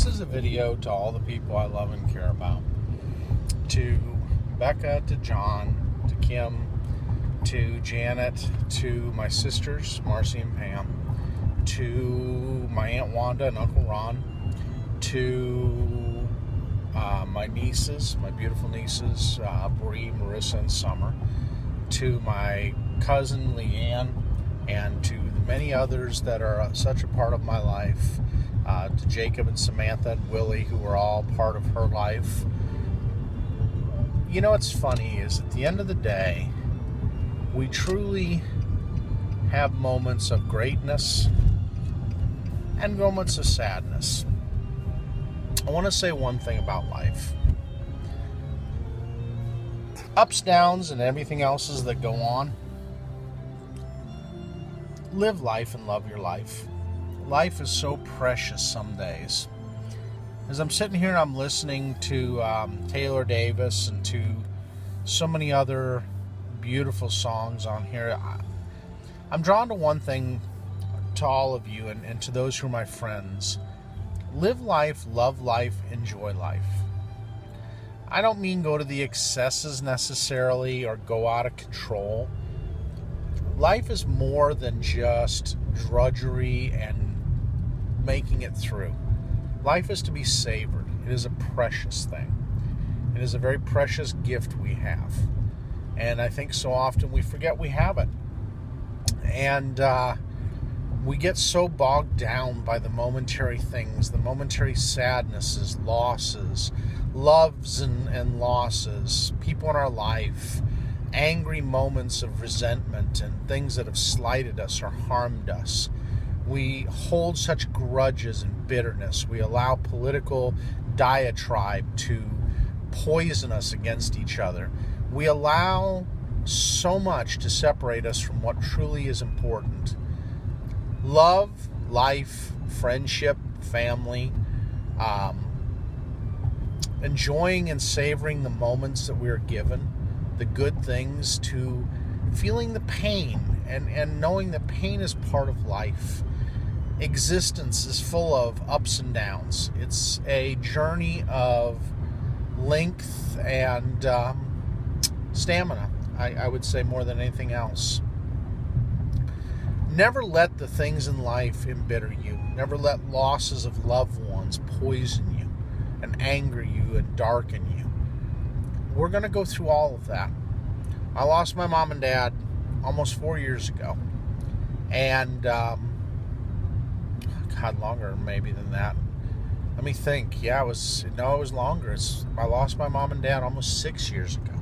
This is a video to all the people I love and care about. To Becca, to John, to Kim, to Janet, to my sisters, Marcy and Pam, to my Aunt Wanda and Uncle Ron, to my nieces, my beautiful nieces, Bree, Marissa, and Summer, to my cousin Leanne, and to the many others that are such a part of my life, to Jacob and Samantha and Willie, who are all part of her life. You know what's funny is at the end of the day, we truly have moments of greatness and moments of sadness. I want to say one thing about life. Ups, downs, and everything else that go on. Live life and love your life. Life is so precious some days. As I'm sitting here and I'm listening to Taylor Davis and to so many other beautiful songs on here, I'm drawn to one thing to all of you and to those who are my friends. Live life, love life, enjoy life. I don't mean go to the excesses necessarily or go out of control. Life is more than just drudgery and making it through. Life is to be savored. It is a precious thing. It is a very precious gift we have. And I think so often we forget we have it. And we get so bogged down by the momentary things, the momentary sadnesses, losses, loves and losses, people in our life, angry moments of resentment and things that have slighted us or harmed us. We hold such grudges and bitterness. We allow political diatribe to poison us against each other. We allow so much to separate us from what truly is important. Love, life, friendship, family, enjoying and savoring the moments that we are given, the good things, to feeling the pain and knowing that pain is part of life. Existence is full of ups and downs. It's a journey of length and stamina, I would say, more than anything else. Never let the things in life embitter you. Never let losses of loved ones poison you and anger you and darken you. We're going to go through all of that. I lost my mom and dad almost 4 years ago. And, God, longer maybe than that. Let me think. Yeah, it was longer. I lost my mom and dad almost 6 years ago.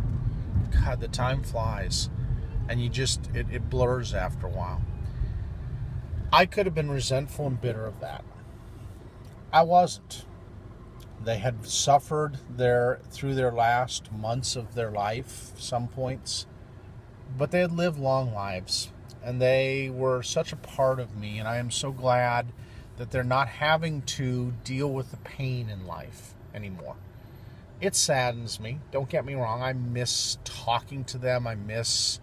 God, the time flies. And it blurs after a while. I could have been resentful and bitter of that. I wasn't. They had suffered through their last months of their life, some points, but they had lived long lives, and they were such a part of me, and I am so glad that they're not having to deal with the pain in life anymore. It saddens me. Don't get me wrong. I miss talking to them. I miss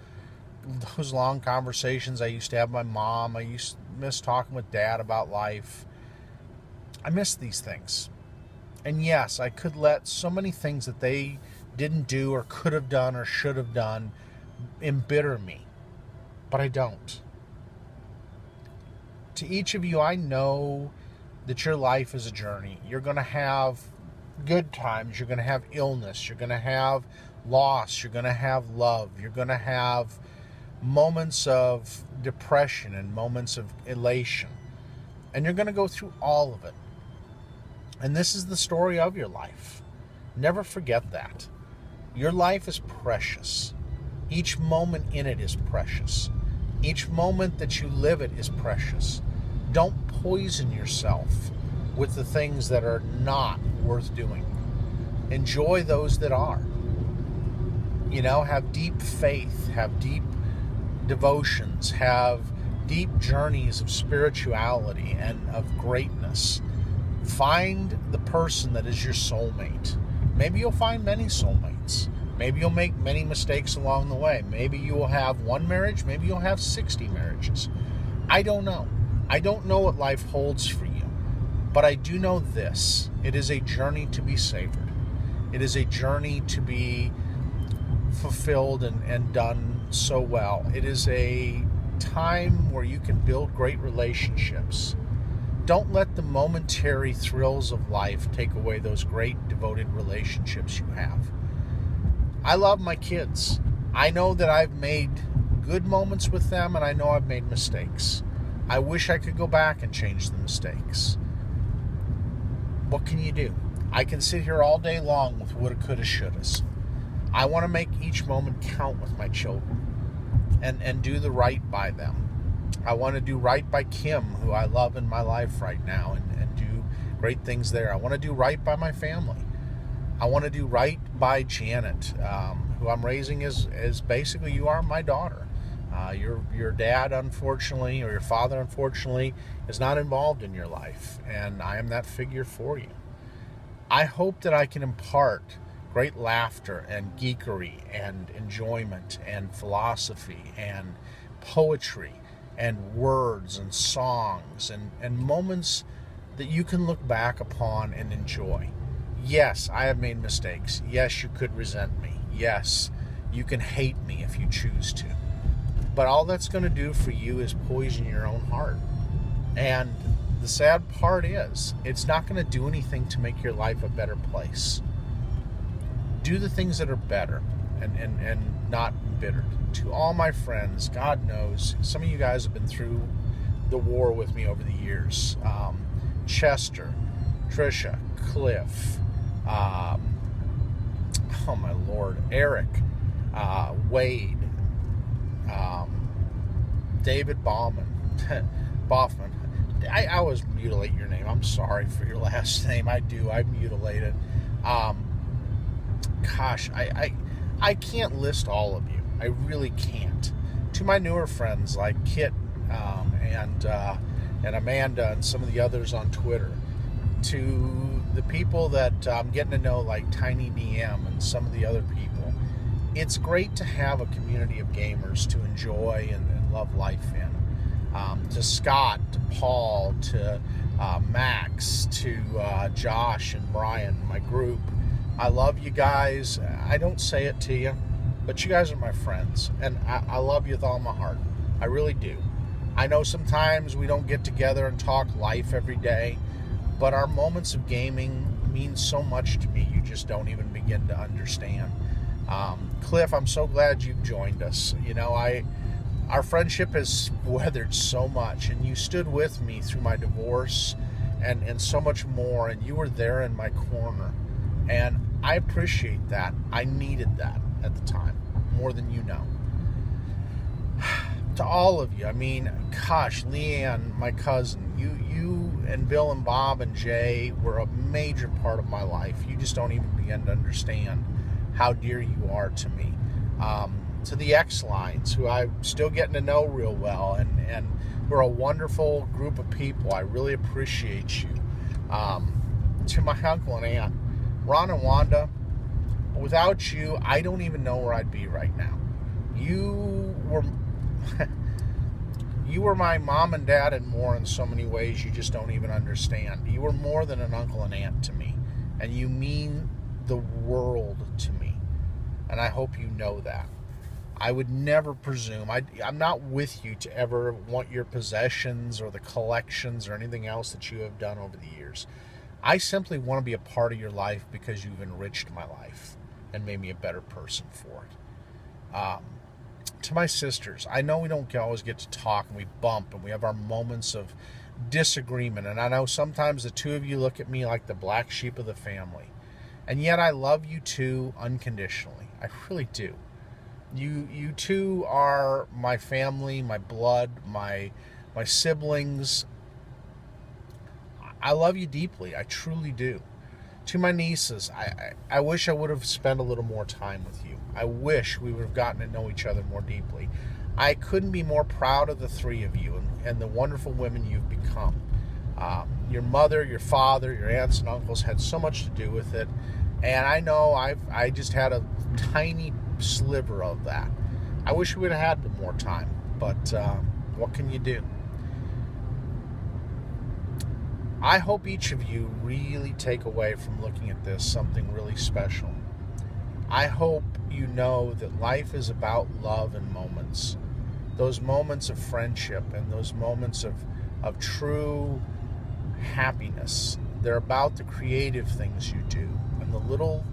those long conversations I used to have with my mom. I used to miss talking with Dad about life. I miss these things. And yes, I could let so many things that they didn't do or could have done or should have done embitter me. But I don't. To each of you, I know that your life is a journey. You're going to have good times. You're going to have illness. You're going to have loss. You're going to have love. You're going to have moments of depression and moments of elation. And you're going to go through all of it. And this is the story of your life. Never forget that. Your life is precious. Each moment in it is precious. Each moment that you live it is precious. Don't poison yourself with the things that are not worth doing. Enjoy those that are. Have deep faith, have deep devotions, have deep journeys of spirituality and of greatness. Find the person that is your soulmate. Maybe you'll find many soulmates. Maybe you'll make many mistakes along the way. Maybe you will have one marriage. Maybe you'll have 60 marriages. I don't know. I don't know what life holds for you. But I do know this. It is a journey to be savored. It is a journey to be fulfilled and done so well. It is a time where you can build great relationships. Don't let the momentary thrills of life take away those great devoted relationships you have. I love my kids. I know that I've made good moments with them, and I know I've made mistakes. I wish I could go back and change the mistakes. What can you do? I can sit here all day long with woulda, coulda, shouldas. I want to make each moment count with my children and do the right by them. I want to do right by Kim, who I love in my life right now, and do great things there. I want to do right by my family. I want to do right by Janet, who I'm raising as basically you are my daughter. Your dad, unfortunately, or your father, unfortunately, is not involved in your life, and I am that figure for you. I hope that I can impart great laughter and geekery and enjoyment and philosophy and poetry and words and songs and moments that you can look back upon and enjoy. Yes, I have made mistakes. Yes, you could resent me. Yes, you can hate me if you choose to. But all that's going to do for you is poison your own heart. And the sad part is, it's not going to do anything to make your life a better place. Do the things that are better and not embittered. To all my friends, God knows, some of you guys have been through the war with me over the years. Chester, Trisha, Cliff, oh my Lord, Eric, Wade, David Boffman. I always mutilate your name. I'm sorry for your last name. I mutilate it. Gosh, I can't list all of you. I really can't. To my newer friends like Kit and Amanda and some of the others on Twitter, to the people that I'm getting to know like Tiny DM and some of the other people, it's great to have a community of gamers to enjoy and love life in. To Scott, to Paul, to Max, to Josh and Brian, my group. I love you guys. I don't say it to you, but you guys are my friends, and I love you with all my heart. I really do. I know sometimes we don't get together and talk life every day, but our moments of gaming mean so much to me you just don't even begin to understand. Cliff, I'm so glad you've joined us. You know, our friendship has weathered so much, and you stood with me through my divorce and so much more, and you were there in my corner. And I appreciate that. I needed that at the time, more than you know. To all of you, I mean, gosh, Leanne, my cousin, you and Bill and Bob and Jay were a major part of my life. You just don't even begin to understand how dear you are to me. To the X-Lines, who I'm still getting to know real well, and we're a wonderful group of people. I really appreciate you. To my uncle and aunt, Ron and Wanda, without you, I don't even know where I'd be right now. You were my mom and dad and more in so many ways you just don't even understand. You were more than an uncle and aunt to me, and you mean the world to me, and I hope you know that. I would never presume, I'm not with you to ever want your possessions or the collections or anything else that you have done over the years. I simply want to be a part of your life because you've enriched my life and made me a better person for it. To my sisters, I know we don't always get to talk, and we bump, and we have our moments of disagreement, and I know sometimes the two of you look at me like the black sheep of the family, and yet I love you two unconditionally. I really do. You two are my family, my blood, my siblings. I love you deeply. I truly do. To my nieces, I wish I would have spent a little more time with you. I wish we would have gotten to know each other more deeply. I couldn't be more proud of the three of you and the wonderful women you've become. Your mother, your father, your aunts and uncles had so much to do with it. And I know I just had a tiny sliver of that. I wish we would have had more time, but what can you do? I hope each of you really take away from looking at this something really special. I hope you know that life is about love and moments. Those moments of friendship and those moments of true happiness. They're about the creative things you do and the little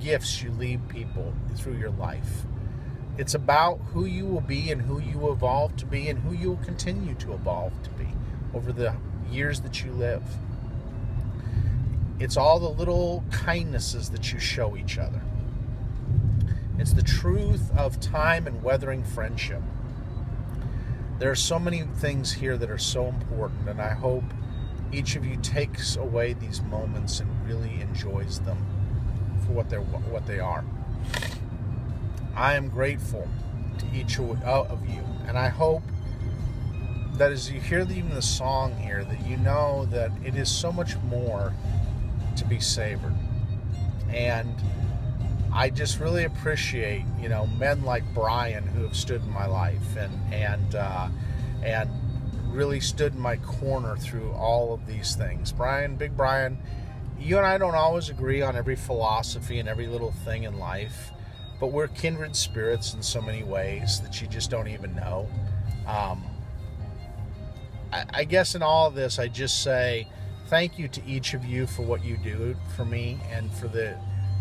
gifts you leave people through your life. It's about who you will be and who you evolve to be and who you will continue to evolve to be over the years that you live. It's all the little kindnesses that you show each other. It's the truth of time and weathering friendship. There are so many things here that are so important, and I hope each of you takes away these moments and really enjoys them for what they are. I am grateful to each of you, and I hope that as you hear even the song here, that you know that it is so much more to be savored. And I just really appreciate, men like Brian who have stood in my life and really stood in my corner through all of these things. Big Brian, you and I don't always agree on every philosophy and every little thing in life, but we're kindred spirits in so many ways that you just don't even know. I guess in all of this, I just say thank you to each of you for what you do for me and for the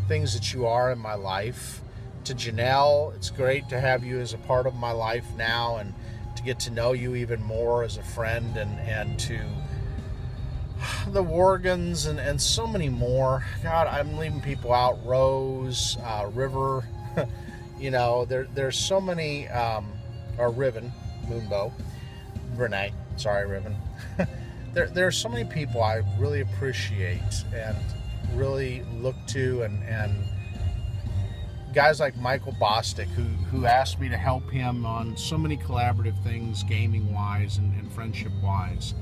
things that you are in my life. To Janelle, it's great to have you as a part of my life now and to get to know you even more as a friend, and to the Worgans and so many more. God, I'm leaving people out. Rose, River, there's so many, or Riven, Moonbow, Renee, sorry, Riven. There are so many people I really appreciate and really look to, and guys like Michael Bostic who asked me to help him on so many collaborative things, gaming wise and friendship wise.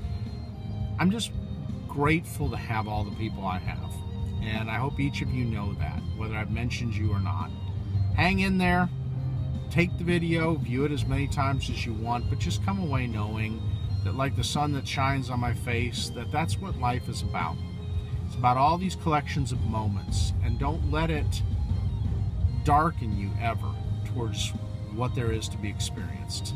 I'm just grateful to have all the people I have, and I hope each of you know that, whether I've mentioned you or not. Hang in there, take the video, view it as many times as you want, but just come away knowing that, like the sun that shines on my face, that's what life is about. It's about all these collections of moments, and don't let it darken you ever towards what there is to be experienced.